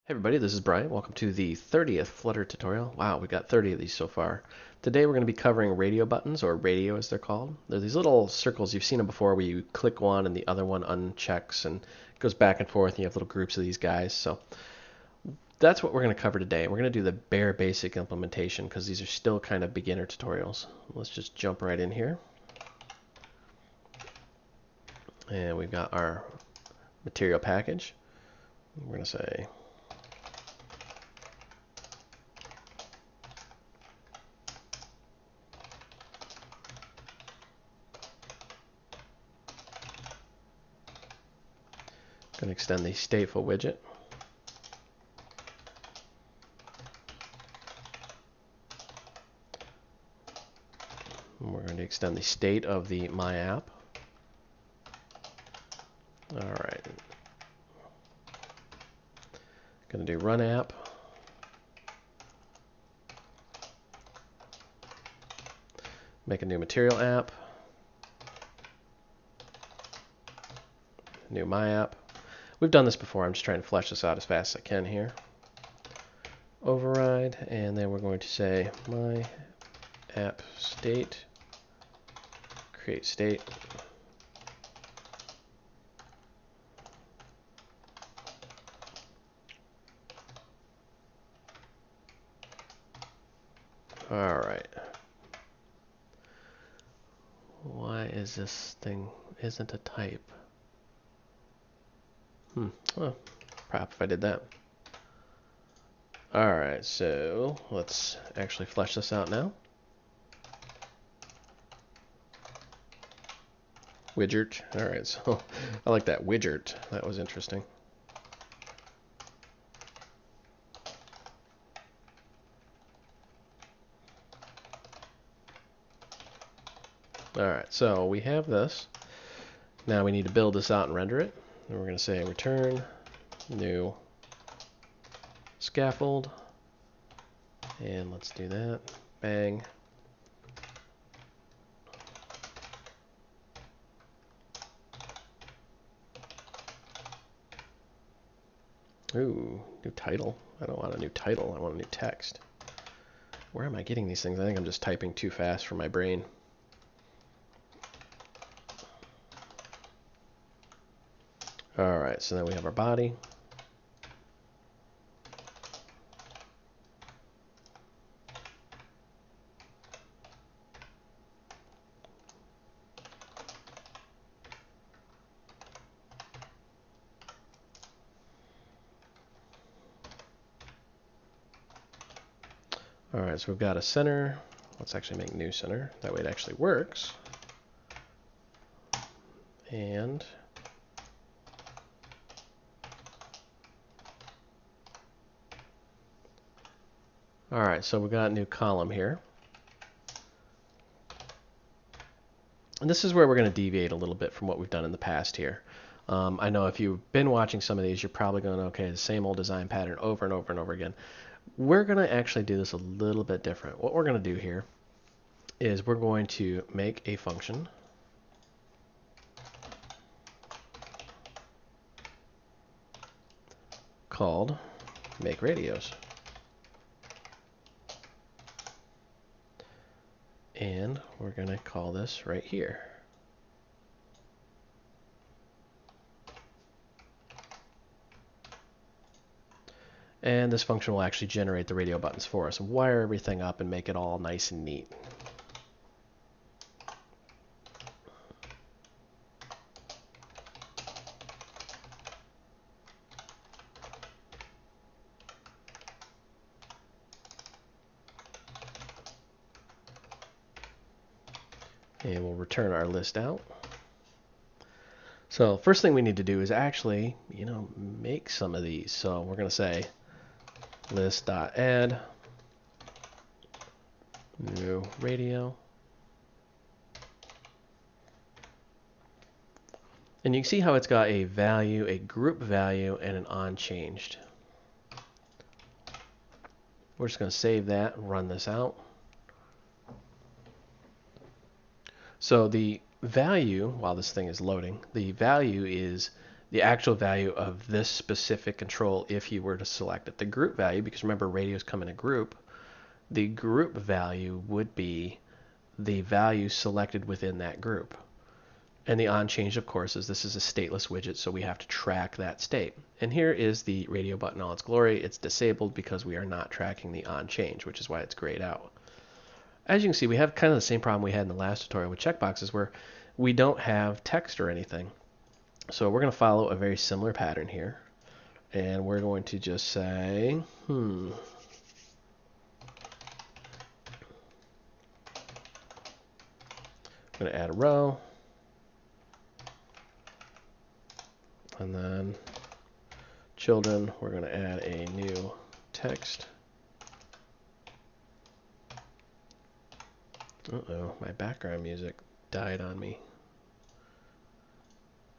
Hey everybody, this is Brian. Welcome to the 30th Flutter tutorial. Wow, we got 30 of these so far. Today we're going to be covering radio buttons, or radio as they're called. They're these little circles, you've seen them before, where you click one and the other one unchecks and it goes back and forth and you have little groups of these guys. So that's what we're going to cover today. We're going to do the bare basic implementation because these are still kind of beginner tutorials. Let's just jump right in here. And we've got our material package. We're going to say going to extend the stateful widget. And we're going to extend the state of the my app. All right. Going to do run app. Make a new material app. New my app. We've done this before. I'm just trying to flesh this out as fast as I can here. Override, and then we're going to say my app state, create state. All right. Why is this thing isn't a type? Well, perhaps if I did that. All right, so let's actually flesh this out now. Widget. All right, so I like that widget. That was interesting. All right, so we have this. Now we need to build this out and render it. And we're going to say return new scaffold. And let's do that. Bang. Ooh, new title. I don't want a new title. I want a new text. Where am I getting these things? I think I'm just typing too fast for my brain. All right, so then we have our body. All right, so we've got a center. Let's actually make new center. That way it actually works. And all right, so we've got a new column here. And this is where we're going to deviate a little bit from what we've done in the past here. I know if you've been watching some of these, you're probably going, okay, the same old design pattern over and over and over again. We're going to actually do this a little bit different. What we're going to do here is we're going to make a function called make radios. And we're going to call this right here. And this function will actually generate the radio buttons for us and wire everything up and make it all nice and neat. And we'll return our list out. So first thing we need to do is actually, make some of these. So we're going to say list.add new radio. And you can see how it's got a value, a group value, and an unchanged. We're just going to save that and run this out. So the value, while this thing is loading, the value is the actual value of this specific control if you were to select it. The group value, because remember radios come in a group, the group value would be the value selected within that group. And the onChange, of course, is this is a stateless widget, so we have to track that state. And here is the radio button in all its glory. It's disabled because we are not tracking the onChange, which is why it's grayed out. As you can see, we have kind of the same problem we had in the last tutorial with checkboxes where we don't have text or anything. So we're going to follow a very similar pattern here. And we're going to just say, I'm going to add a row. And then children, we're going to add a new text. Uh-oh, my background music died on me.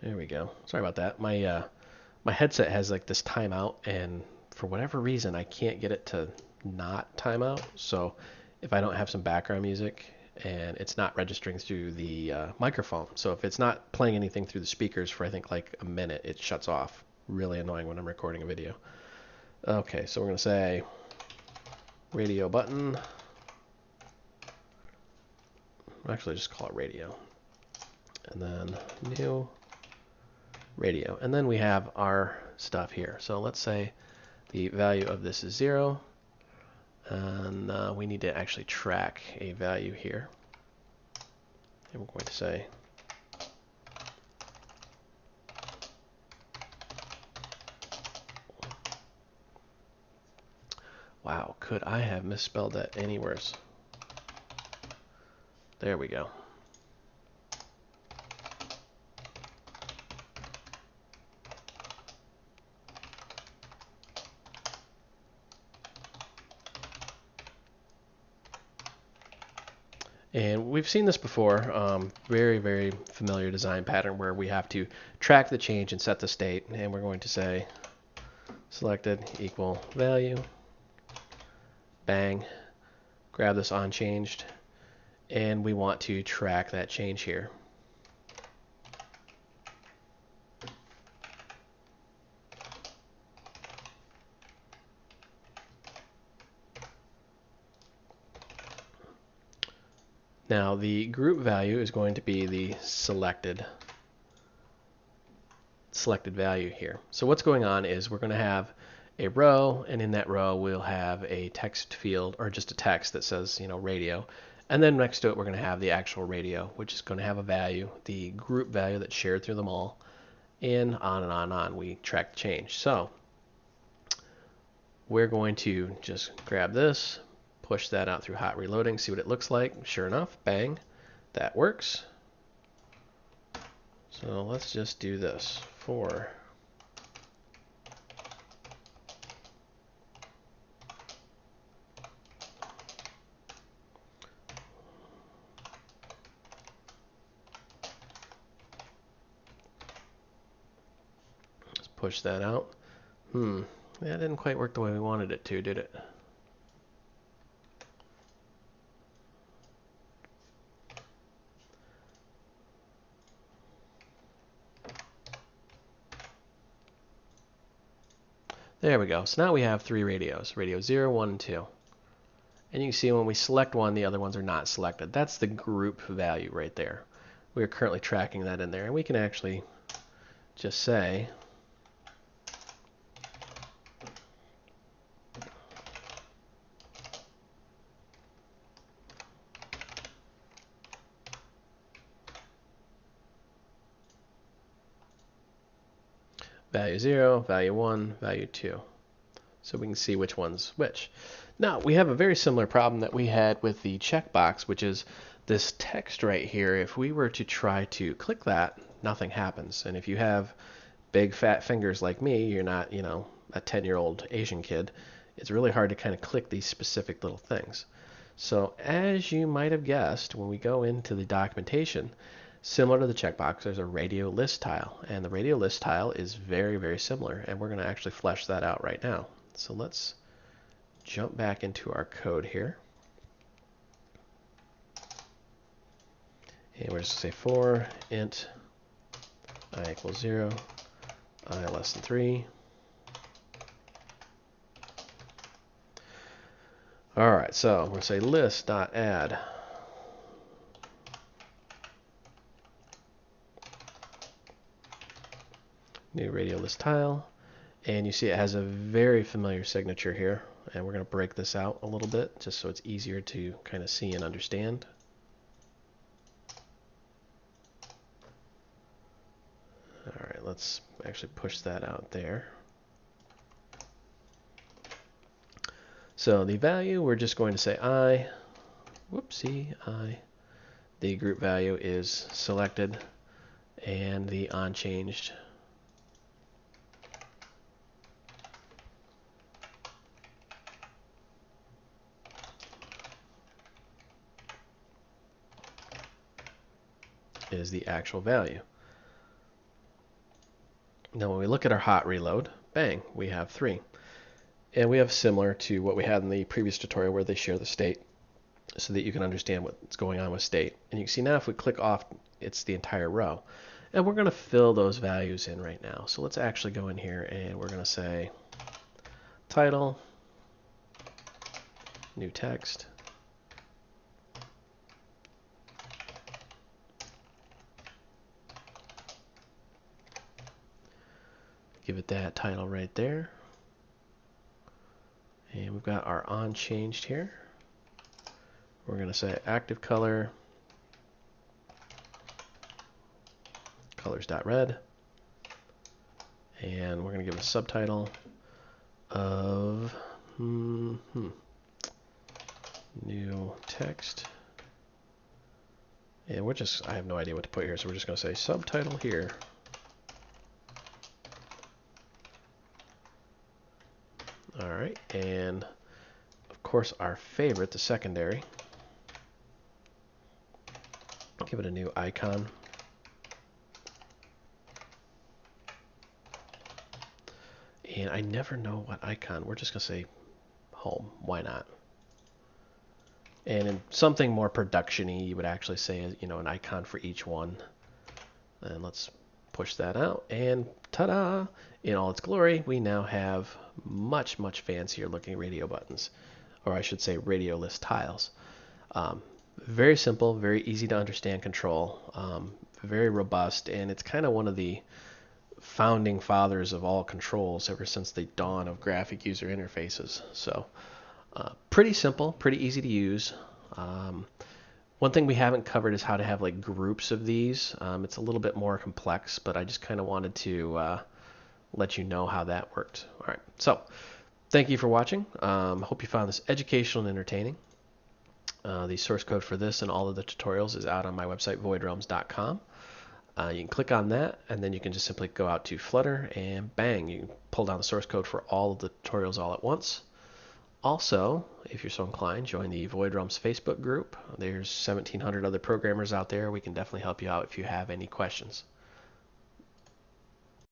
There we go. Sorry about that. My headset has like this timeout, and for whatever reason, I can't get it to not timeout. So if I don't have some background music, and it's not registering through the microphone. So if it's not playing anything through the speakers for I think like a minute, it shuts off. Really annoying when I'm recording a video. Okay, so we're going to say radio button. Actually, just call it radio. And then new radio. And then we have our stuff here. So let's say the value of this is 0. And we need to actually track a value here. And we're going to say wow, could I have misspelled that any worse? There we go. And we've seen this before, very, very familiar design pattern where we have to track the change and set the state. And we're going to say selected equal value, bang, grab this onChanged, and we want to track that change here. Now the group value is going to be the selected value here. So what's going on is we're going to have a row, and in that row we'll have a text field, or just a text that says, radio. And then next to it we're going to have the actual radio, which is going to have a value, the group value that's shared through them all, and on and on and on. We track the change. So we're going to just grab this, push that out through hot reloading, see what it looks like. Sure enough, bang, that works. So let's just do this for let's push that out. That didn't quite work the way we wanted it to, did it? There we go. So now we have 3 radios, radio 0, 1, and 2. And you can see when we select one, the other ones are not selected. That's the group value right there. We are currently tracking that in there. And we can actually just say value 0, value 1, value 2. So we can see which one's which. Now, we have a very similar problem that we had with the checkbox, which is this text right here. If we were to try to click that, nothing happens. And if you have big fat fingers like me, you're not, a 10-year-old Asian kid, it's really hard to kind of click these specific little things. So as you might have guessed, when we go into the documentation, similar to the checkbox, there's a radio list tile. And the radio list tile is very, very similar. And we're going to actually flesh that out right now. So let's jump back into our code here. And we're just going to say for int I equals 0, I less than 3. All right, so we're going to say list.add new radio list tile, and you see it has a very familiar signature here, and we're going to break this out a little bit just so it's easier to kind of see and understand. All right, let's actually push that out there. So the value, we're just going to say I. The group value is selected, and the onChanged is the actual value. Now when we look at our hot reload, bang, we have 3. And we have similar to what we had in the previous tutorial where they share the state so that you can understand what's going on with state. And you can see now if we click off, it's the entire row. And we're going to fill those values in right now. So let's actually go in here and we're going to say title, new text, give it that title right there. And we've got our onChanged here. We're going to say active color, colors.red, and we're going to give it a subtitle of new text. And I have no idea what to put here, so we're just going to say subtitle here. All right, and of course our favorite, the secondary. Give it a new icon. And I never know what icon. We're just going to say home. Why not? And in something more production-y, you would actually say, you know, an icon for each one. And let's push that out. And ta-da! In all its glory, we now have much, much fancier looking radio buttons. Or I should say radio list tiles. Very simple, very easy to understand control, very robust, and it's kind of one of the founding fathers of all controls ever since the dawn of graphic user interfaces. So pretty simple, pretty easy to use. One thing we haven't covered is how to have like groups of these. It's a little bit more complex, but I just kind of wanted to let you know how that worked. All right, so thank you for watching. Hope you found this educational and entertaining. The source code for this and all of the tutorials is out on my website, voidrealms.com. You can click on that, and then you can just simply go out to Flutter, and bang, you can pull down the source code for all of the tutorials all at once. Also, if you're so inclined, join the Void Realms Facebook group. There's 1,700 other programmers out there. We can definitely help you out if you have any questions.